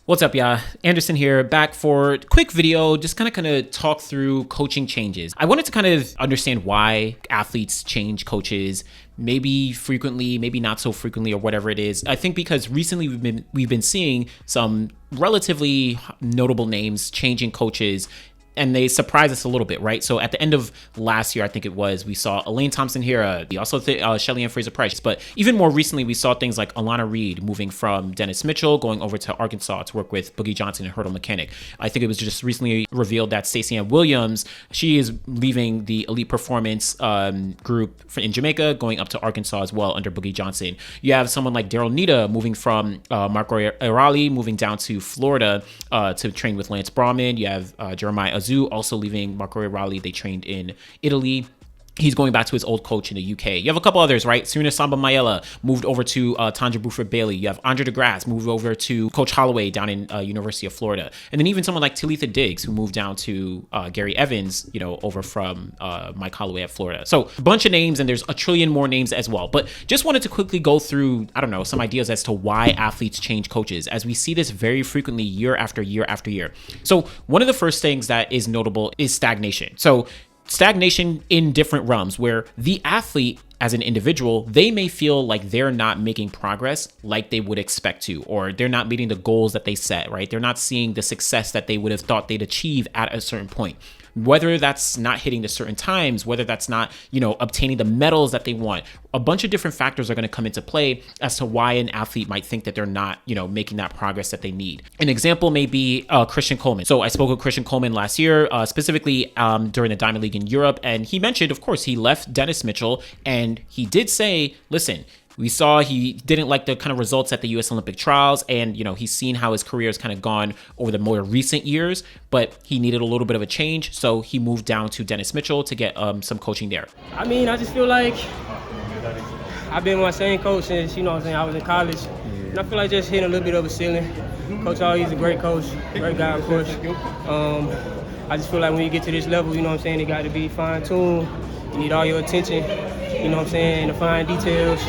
What's up, y'all? Anderson here, back for a quick video, just kind of talk through coaching changes. I wanted to kind of understand why athletes change coaches, maybe frequently, maybe not so frequently, or whatever it is. I think because recently we've been seeing some relatively notable names changing coaches, and they surprised us a little bit, right? So at the end of last year, I think it was, we saw Thompson-Herah, we also Shelly-Ann Fraser-Pryce, but even more recently, we saw things like Alana Reed moving from Dennis Mitchell, going over to Arkansas to work with Boogie Johnson and Hurdle Mechanic. I think it was just recently revealed that Stacey-Ann Williams, she is leaving the Elite Performance group in Jamaica, going up to Arkansas as well under Boogie Johnson. You have someone like Daryl Nita moving from Marco Arali, moving down to Florida to train with Lance Brahman. You have Jeremiah Azu also leaving Marco Arali. They trained in Italy. He's going back to his old coach in the UK. You have a couple others, right? Serena Samba-Mayela moved over to Tanja Buford-Bailey. You have Andre DeGrasse moved over to Coach Holloway down in University of Florida. And then even someone like Talitha Diggs, who moved down to Gary Evans, over from Mike Holloway at Florida. So a bunch of names, and there's a trillion more names as well. But just wanted to quickly go through, some ideas as to why athletes change coaches, as we see this very frequently year after year after year. So one of the first things that is notable is stagnation. So stagnation in different realms, where the athlete as an individual, they may feel like they're not making progress like they would expect to, or they're not meeting the goals that they set, right? They're not seeing the success that they would have thought they'd achieve at a certain point. Whether that's not hitting the certain times, whether that's not, obtaining the medals that they want, a bunch of different factors are going to come into play as to why an athlete might think that they're not, making that progress that they need. An example may be Christian Coleman. So I spoke with Christian Coleman last year, specifically during the Diamond League in Europe, and he mentioned, of course, he left Dennis Mitchell, and he did say, listen, we saw he didn't like the kind of results at the U.S. Olympic trials, and he's seen how his career has kind of gone over the more recent years, but he needed a little bit of a change, so he moved down to Dennis Mitchell to get some coaching there. I just feel like I've been with my same coach since I was in college, and I feel like just hitting a little bit of a ceiling. Coach Always a great coach, great guy, of course. I just feel like when you get to this level, it got to be fine-tuned. You need all your attention, the fine details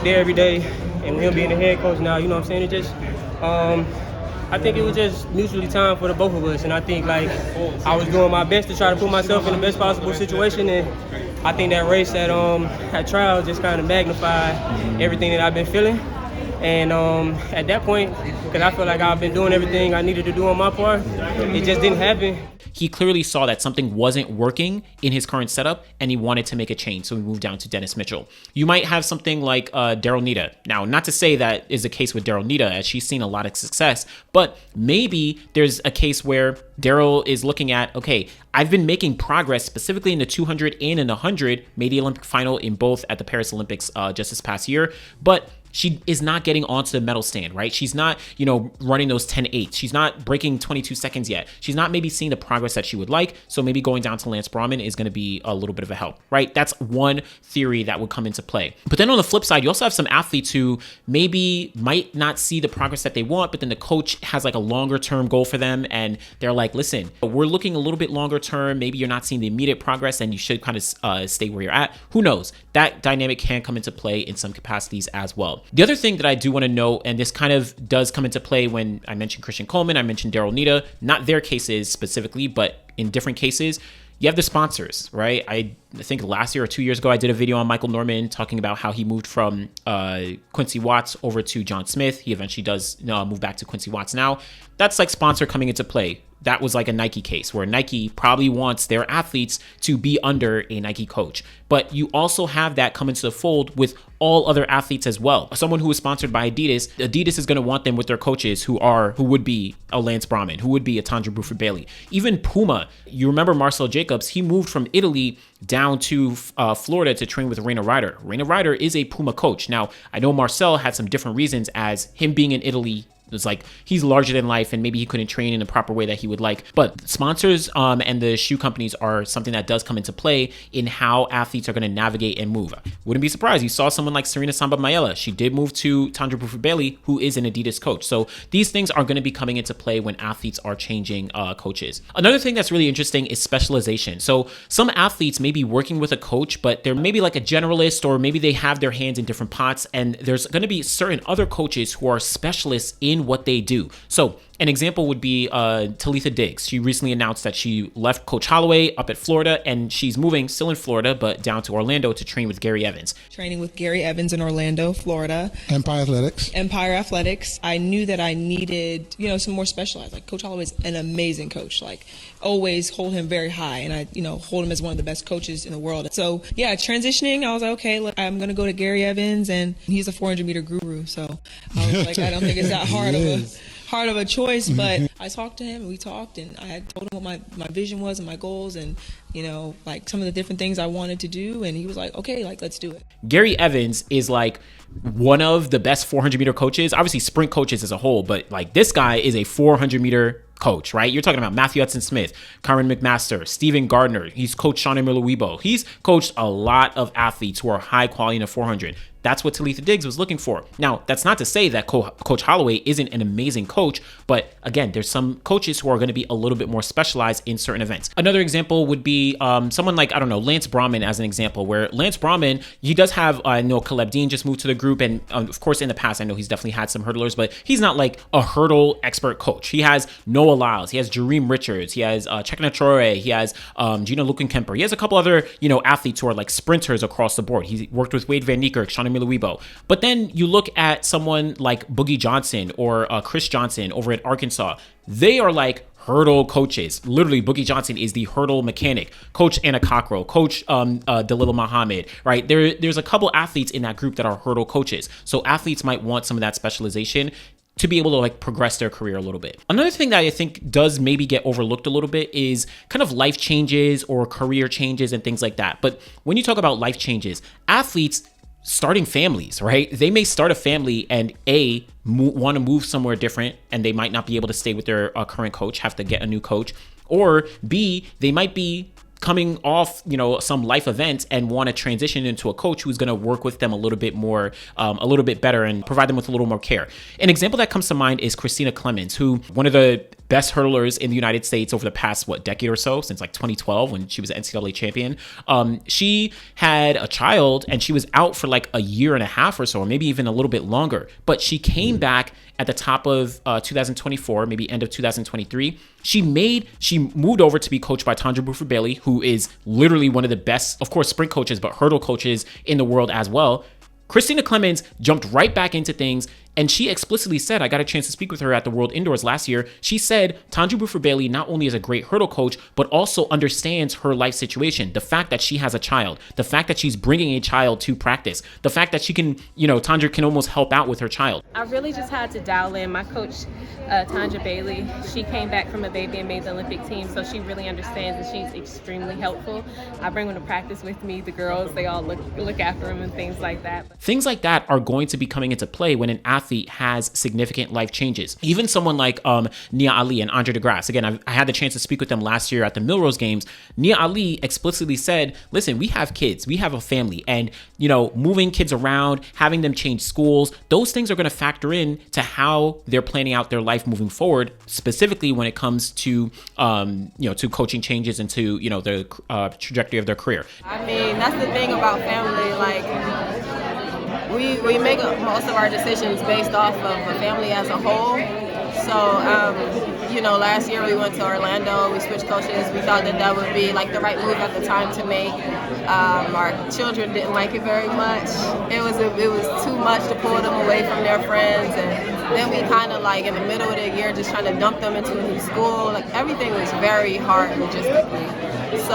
there every day. And with him being the head coach now, it just, I think it was just mutually time for the both of us. And I think I was doing my best to try to put myself in the best possible situation. And I think that race at trial just kind of magnified everything that I've been feeling. And at that point, because I feel like I've been doing everything I needed to do on my part, it just didn't happen. He clearly saw that something wasn't working in his current setup, and he wanted to make a change, so he moved down to Dennis Mitchell. You might have something like Daryl Nita. Now, not to say that is the case with Daryl Nita, as she's seen a lot of success, but maybe there's a case where Daryl is looking at, okay, I've been making progress specifically in the 200 and in the 100, made the Olympic final in both at the Paris Olympics just this past year, but she is not getting onto the medal stand, right? She's not, running those 10.8. She's not breaking 22 seconds yet. She's not maybe seeing the progress that she would like. So maybe going down to Lance Brahman is going to be a little bit of a help, right? That's one theory that would come into play. But then on the flip side, you also have some athletes who maybe might not see the progress that they want, but then the coach has like a longer term goal for them. And they're like, listen, we're looking a little bit longer term. Maybe you're not seeing the immediate progress and you should kind of stay where you're at. Who knows? That dynamic can come into play in some capacities as well. The other thing that I do want to note, and this kind of does come into play when I mentioned Christian Coleman, I mentioned Daryl Nita, not their cases specifically, but in different cases, you have the sponsors, right? I think last year or 2 years ago, I did a video on Michael Norman talking about how he moved from Quincy Watts over to John Smith. He eventually does move back to Quincy Watts now. That's like sponsor coming into play. That was like a Nike case where Nike probably wants their athletes to be under a Nike coach. But you also have that come into the fold with all other athletes as well. Someone who is sponsored by Adidas is going to want them with their coaches who would be a Lance Brahman, who would be a Tanja Buford-Bailey. Even Puma, you remember Marcel Jacobs, he moved from Italy down to Florida to train with Raina Ryder. Raina Ryder is a Puma coach. Now, I know Marcel had some different reasons, as him being in Italy, it's like he's larger than life and maybe he couldn't train in the proper way that he would like. But sponsors and the shoe companies are something that does come into play in how athletes are going to navigate and move. Wouldn't be surprised. You saw someone like Serena Samba-Mayela. She did move to Tanja Buford-Bailey, who is an Adidas coach. So these things are going to be coming into play when athletes are changing coaches. Another thing that's really interesting is specialization. So some athletes may be working with a coach, but they're maybe like a generalist, or maybe they have their hands in different pots, and there's going to be certain other coaches who are specialists in what they do. So An example would be Talitha Diggs. She recently announced that she left Coach Holloway up at Florida, and she's moving, still in Florida, but down to Orlando to train with Gary Evans. Training with Gary Evans in Orlando, Florida. Empire Athletics. I knew that I needed, some more specialized. Like Coach Holloway's an amazing coach. Like always hold him very high, and I, hold him as one of the best coaches in the world. So yeah, transitioning, I was like, okay, look, I'm gonna go to Gary Evans, and he's a 400-meter guru. So I was like, I don't think it's that hard of a choice, but I talked to him, and we talked, and I had told him what my vision was and my goals, and like some of the different things I wanted to do, and he was like, okay, like let's do it. Gary Evans is like one of the best 400-meter coaches, obviously sprint coaches as a whole, but like this guy is a 400-meter coach, right? You're talking about Matthew Hudson-Smith, Kyron McMaster, Steven Gardner. He's coached Shauna Miller-Weibo. He's coached a lot of athletes who are high quality in the 400. That's what Talitha Diggs was looking for. Now, that's not to say that Coach Holloway isn't an amazing coach, but again, there's some coaches who are going to be a little bit more specialized in certain events. Another example would be someone like, Lance Brahman as an example, where Lance Brahman, he does have, Caleb Dean just moved to the group, and of course in the past, I know he's definitely had some hurdlers, but he's not like a hurdle expert coach. He has Noah Lyles, he has Jareem Richards, he has Chekna Traore, he has Gina Lukenkemper. He has a couple other, athletes who are like sprinters across the board. He worked with Wade Van Niekerk, Shauna Miller-Weibo. But then you look at someone like Boogie Johnson or Chris Johnson over at Arkansas. They are like hurdle coaches. Literally, Boogie Johnson is the hurdle mechanic. Coach Anna Cockrell, Coach Dalila Muhammad, right? There's a couple athletes in that group that are hurdle coaches. So athletes might want some of that specialization to be able to like progress their career a little bit. Another thing that I think does maybe get overlooked a little bit is kind of life changes or career changes and things like that. But when you talk about life changes, athletes starting families, right? They may start a family and want to move somewhere different, and they might not be able to stay with their current coach, have to get a new coach, or B, they might be coming off, some life events and want to transition into a coach who's going to work with them a little bit more, a little bit better, and provide them with a little more care. An example that comes to mind is Christina Clemens, who one of the best hurdlers in the United States over the past, decade or so, since like 2012 when she was NCAA champion. She had a child and she was out for like a year and a half or so, or maybe even a little bit longer, but she came back at the top of 2024, maybe end of 2023. She moved over to be coached by Tandra Buford-Bailey, who is literally one of the best, of course, sprint coaches, but hurdle coaches in the world as well. Christina Clemens jumped right back into things, and she explicitly said, I got a chance to speak with her at the World Indoors last year. She said Tandra Buford-Bailey not only is a great hurdle coach, but also understands her life situation. The fact that she has a child, the fact that she's bringing a child to practice, the fact that she can, Tandra can almost help out with her child. I really just had to dial in. My coach, Tandra Bailey, she came back from a baby and made the Olympic team, so she really understands, and she's extremely helpful. I bring them to practice with me. The girls, they all look after them and things like that. Things like that are going to be coming into play when an athlete has significant life changes. Even someone like Nia Ali and Andre DeGrasse. Again, I had the chance to speak with them last year at the Millrose Games. Nia Ali explicitly said, listen, we have kids, we have a family, and moving kids around, having them change schools, those things are going to factor in to how they're planning out their life moving forward, specifically when it comes to to coaching changes and to the trajectory of their career. I mean, that's the thing about family, like we make most of our decisions based off of the family as a whole. So, last year we went to Orlando, we switched coaches. We thought that would be like the right move at the time to make. Our children didn't like it very much. It was too much to pull them away from their friends, and then we kind of like in the middle of the year just trying to dump them into a new school. Like everything was very hard logistically. So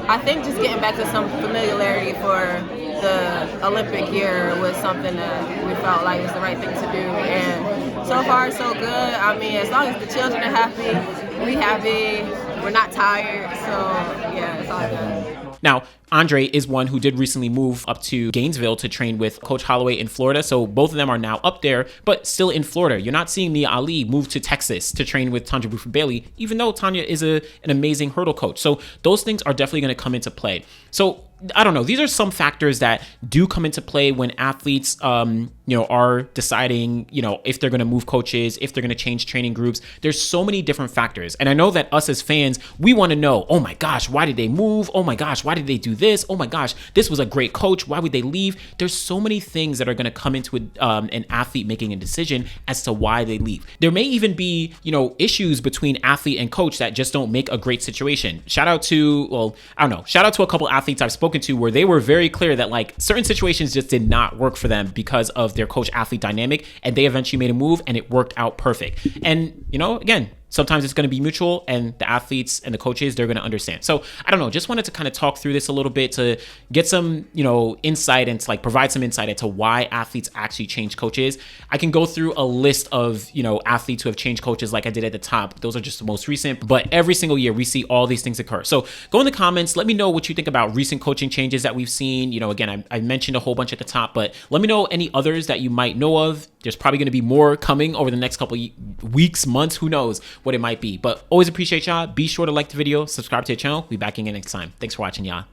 I think just getting back to some familiarity for the Olympic year was something that we felt like was the right thing to do, and so far so good. I mean, as long as the children are happy, we happy, we're not tired, so yeah, it's all good. Now, Andre is one who did recently move up to Gainesville to train with Coach Holloway in Florida. So both of them are now up there, but still in Florida. You're not seeing Nia Ali move to Texas to train with Tandra Buford-Bailey, even though Tanya is an amazing hurdle coach. So those things are definitely going to come into play. So I don't know. These are some factors that do come into play when athletes, are deciding, if they're going to move coaches, if they're going to change training groups. There's so many different factors. And I know that us as fans, we want to know, oh my gosh, why did they move? Oh my gosh, why did they do this. Oh my gosh, this was a great coach. Why would they leave? There's so many things that are going to come into an athlete making a decision as to why they leave. There may even be, issues between athlete and coach that just don't make a great situation. Shout out to a couple athletes I've spoken to where they were very clear that like certain situations just did not work for them because of their coach athlete dynamic, and they eventually made a move and it worked out perfect. And again, sometimes it's going to be mutual, and the athletes and the coaches, they're going to understand. So I don't know, just wanted to kind of talk through this a little bit to get some, insight and to like provide some insight into why athletes actually change coaches. I can go through a list of, athletes who have changed coaches like I did at the top. Those are just the most recent, but every single year we see all these things occur. So go in the comments, let me know what you think about recent coaching changes that we've seen. Again, I mentioned a whole bunch at the top, but let me know any others that you might know of. There's probably going to be more coming over the next couple weeks, months, who knows what it might be. But always appreciate y'all. Be sure to like the video, subscribe to the channel. We'll be back again next time. Thanks for watching, y'all.